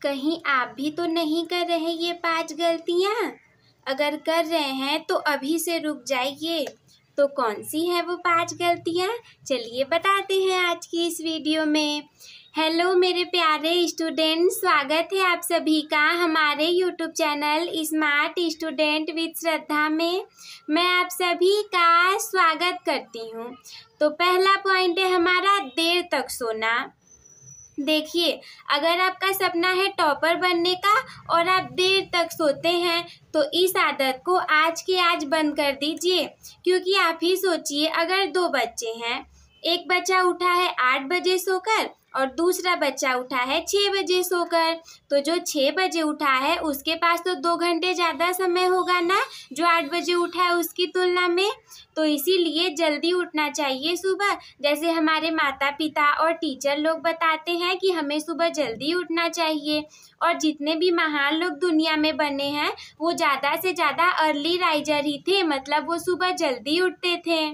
कहीं आप भी तो नहीं कर रहे ये 5 गलतियाँ? अगर कर रहे हैं तो अभी से रुक जाइए। तो कौन सी है वो 5 गलतियाँ? चलिए बताते हैं आज की इस वीडियो में। हेलो मेरे प्यारे स्टूडेंट, स्वागत है आप सभी का हमारे YouTube channel Smart Student with Shraddha में। मैं आप सभी का स्वागत करती हूँ। तो पहला पॉइंट है हमारा देर तक सोना। देखिए, अगर आपका सपना है टॉपर बनने का और आप देर तक सोते हैं तो इस आदत को आज के आज बंद कर दीजिए। क्योंकि आप ही सोचिए, अगर 2 बच्चे हैं, एक बच्चा उठा है 8 बजे सोकर और दूसरा बच्चा उठा है 6 बजे सोकर, तो जो 6 बजे उठा है उसके पास तो 2 घंटे ज़्यादा समय होगा ना, जो 8 बजे उठा है उसकी तुलना में। तो इसीलिए जल्दी उठना चाहिए सुबह। जैसे हमारे माता पिता और टीचर लोग बताते हैं कि हमें सुबह जल्दी उठना चाहिए। और जितने भी महान लोग दुनिया में बने हैं वो ज़्यादा से ज़्यादा अर्ली राइजर ही थे, मतलब वो सुबह जल्दी उठते थे।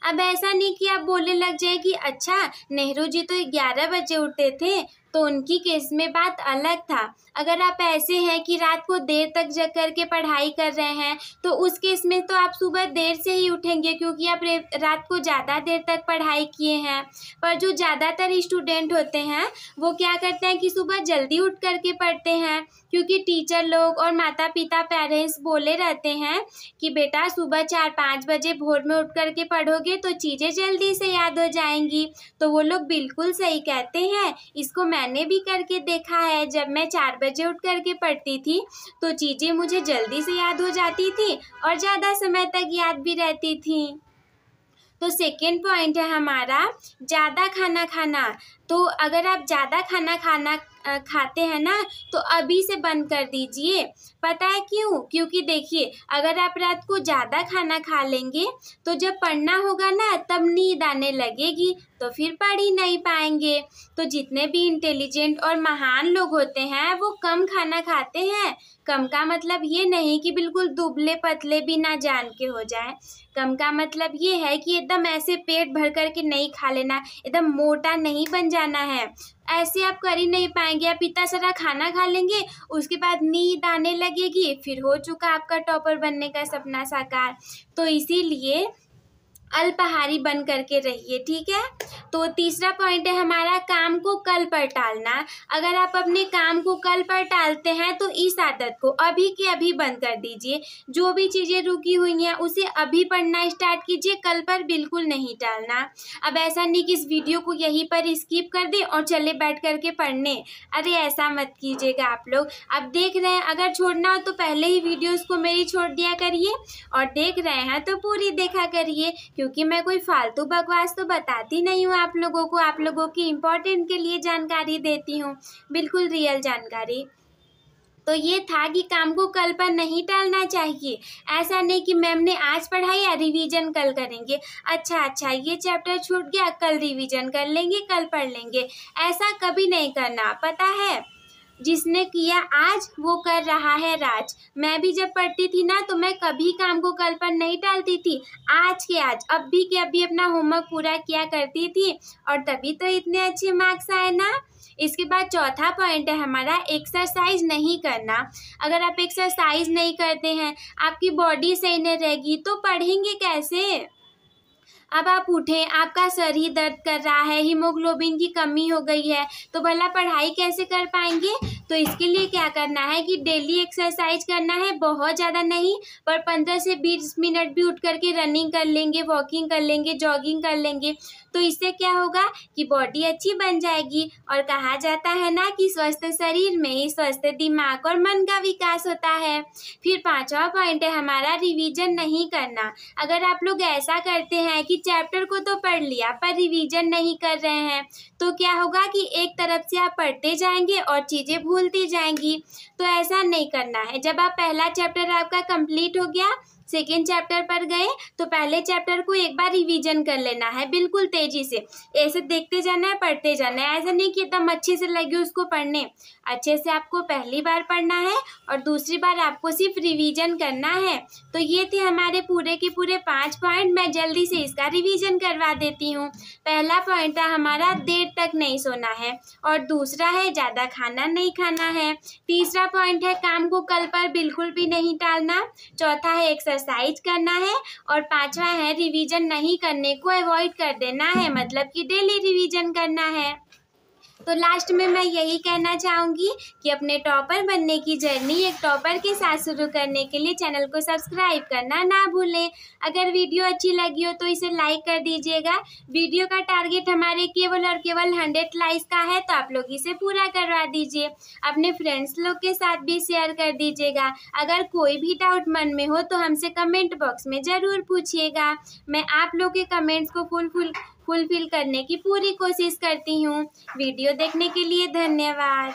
अब ऐसा नहीं कि आप बोलने लग जाए कि अच्छा नेहरू जी तो 11 बजे उठते थे, तो उनकी केस में बात अलग था। अगर आप ऐसे हैं कि रात को देर तक जग करके पढ़ाई कर रहे हैं तो उस केस में तो आप सुबह देर से ही उठेंगे, क्योंकि आप रात को ज़्यादा देर तक पढ़ाई किए हैं। पर जो ज़्यादातर स्टूडेंट होते हैं वो क्या करते हैं कि सुबह जल्दी उठ करके पढ़ते हैं, क्योंकि टीचर लोग और माता पिता पेरेंट्स बोले रहते हैं कि बेटा सुबह 4-5 बजे भोर में उठ करके पढ़ोगे तो चीज़ें जल्दी से याद हो जाएंगी। तो वो लोग बिल्कुल सही कहते हैं। इसको मैंने भी करके देखा है। जब मैं 4 बजे उठ करके पढ़ती थी तो चीज़ें मुझे जल्दी से याद हो जाती थी और ज़्यादा समय तक याद भी रहती थी। तो सेकेंड पॉइंट है हमारा ज़्यादा खाना खाना। तो अगर आप ज़्यादा खाना खाते हैं ना तो अभी से बंद कर दीजिए। पता है क्यों? क्योंकि देखिए, अगर आप रात को ज़्यादा खाना खा लेंगे तो जब पढ़ना होगा ना तब नींद आने लगेगी, तो फिर पढ़ ही नहीं पाएंगे। तो जितने भी इंटेलिजेंट और महान लोग होते हैं वो कम खाना खाते हैं। कम का मतलब ये नहीं कि बिल्कुल दुबले पतले भी ना जान के हो जाए। कम का मतलब ये है कि एकदम ऐसे पेट भर कर के नहीं खा लेना, एकदम मोटा नहीं बन जाना है। ऐसे आप कर ही नहीं पाएंगे। आप इतना सारा खाना खा लेंगे, उसके बाद नींद आने लगेगी, फिर हो चुका आपका टॉपर बनने का सपना साकार। तो इसीलिए अल्पाहारी बन करके रहिए, ठीक है। तो तीसरा पॉइंट है हमारा काम को कल पर टालना। अगर आप अपने काम को कल पर टालते हैं तो इस आदत को अभी के अभी बंद कर दीजिए। जो भी चीज़ें रुकी हुई हैं उसे अभी पढ़ना स्टार्ट कीजिए, कल पर बिल्कुल नहीं टालना। अब ऐसा नहीं कि इस वीडियो को यहीं पर स्किप कर दें और चले बैठ करके पढ़ने। अरे ऐसा मत कीजिएगा आप लोग। अब देख रहे हैं, अगर छोड़ना हो तो पहले ही वीडियोज़ को मेरी छोड़ दिया करिए, और देख रहे हैं तो पूरी देखा करिए, क्योंकि मैं कोई फालतू बकवास तो बताती नहीं हूँ आप लोगों को। आप लोगों की इम्पोर्टेंट के लिए जानकारी देती हूँ, बिल्कुल रियल जानकारी। तो ये था कि काम को कल पर नहीं टालना चाहिए। ऐसा नहीं कि मैम ने आज पढ़ाया, रिवीजन कल करेंगे। अच्छा ये चैप्टर छूट गया, कल रिवीजन कर लेंगे, कल पढ़ लेंगे। ऐसा कभी नहीं करना। पता है, जिसने किया आज वो कर रहा है राज। मैं भी जब पढ़ती थी ना तो मैं कभी काम को कल पर नहीं टालती थी। आज के आज, अभी के अभी अपना होमवर्क पूरा किया करती थी, और तभी तो इतने अच्छे मार्क्स आए ना। इसके बाद चौथा पॉइंट है हमारा एक्सरसाइज नहीं करना। अगर आप एक्सरसाइज नहीं करते हैं, आपकी बॉडी सही नहीं रहेगी तो पढ़ेंगे कैसे? अब आप उठें, आपका सर ही दर्द कर रहा है, हीमोग्लोबिन की कमी हो गई है, तो भला पढ़ाई कैसे कर पाएंगे? तो इसके लिए क्या करना है कि डेली एक्सरसाइज करना है। बहुत ज़्यादा नहीं, पर 15 से 20 मिनट भी उठ करके रनिंग कर लेंगे, वॉकिंग कर लेंगे, जॉगिंग कर लेंगे, तो इससे क्या होगा कि बॉडी अच्छी बन जाएगी। और कहा जाता है ना कि स्वस्थ शरीर में ही स्वस्थ दिमाग और मन का विकास होता है। फिर 5वां पॉइंट है हमारा रिवीजन नहीं करना। अगर आप लोग ऐसा करते हैं कि चैप्टर को तो पढ़ लिया पर रिवीजन नहीं कर रहे हैं, तो क्या होगा कि एक तरफ से आप पढ़ते जाएंगे और चीज़ें भूलती जाएंगी। तो ऐसा नहीं करना है। जब आप पहला चैप्टर आपका कंप्लीट हो गया, सेकेंड चैप्टर पर गए तो पहले चैप्टर को एक बार रिवीजन कर लेना है बिल्कुल तेजी से। ऐसे देखते जाना है, पढ़ते जाना है, ऐसा नहीं कि एकदम अच्छे से लगे उसको पढ़ने। अच्छे से आपको पहली बार पढ़ना है और दूसरी बार आपको सिर्फ रिवीजन करना है। तो ये थे हमारे पूरे के पूरे 5 पॉइंट। मैं जल्दी से इसका रिवीजन करवा देती हूँ। पहला पॉइंट था हमारा देर तक नहीं सोना है, और दूसरा है ज़्यादा खाना नहीं खाना है। तीसरा पॉइंट है काम को कल पर बिल्कुल भी नहीं टालना। चौथा है एक्सरसाइज करना है, और पांचवा है रिवीजन नहीं करने को अवॉइड कर देना है, मतलब कि डेली रिवीजन करना है। तो लास्ट में मैं यही कहना चाहूँगी कि अपने टॉपर बनने की जर्नी एक टॉपर के साथ शुरू करने के लिए चैनल को सब्सक्राइब करना ना भूलें। अगर वीडियो अच्छी लगी हो तो इसे लाइक कर दीजिएगा। वीडियो का टारगेट हमारे केवल और केवल 100 लाइक्स का है, तो आप लोग इसे पूरा करवा दीजिए। अपने फ्रेंड्स लोग के साथ भी शेयर कर दीजिएगा। अगर कोई भी डाउट मन में हो तो हमसे कमेंट बॉक्स में ज़रूर पूछिएगा। मैं आप लोग के कमेंट्स को फुलफिल करने की पूरी कोशिश करती हूँ। वीडियो देखने के लिए धन्यवाद।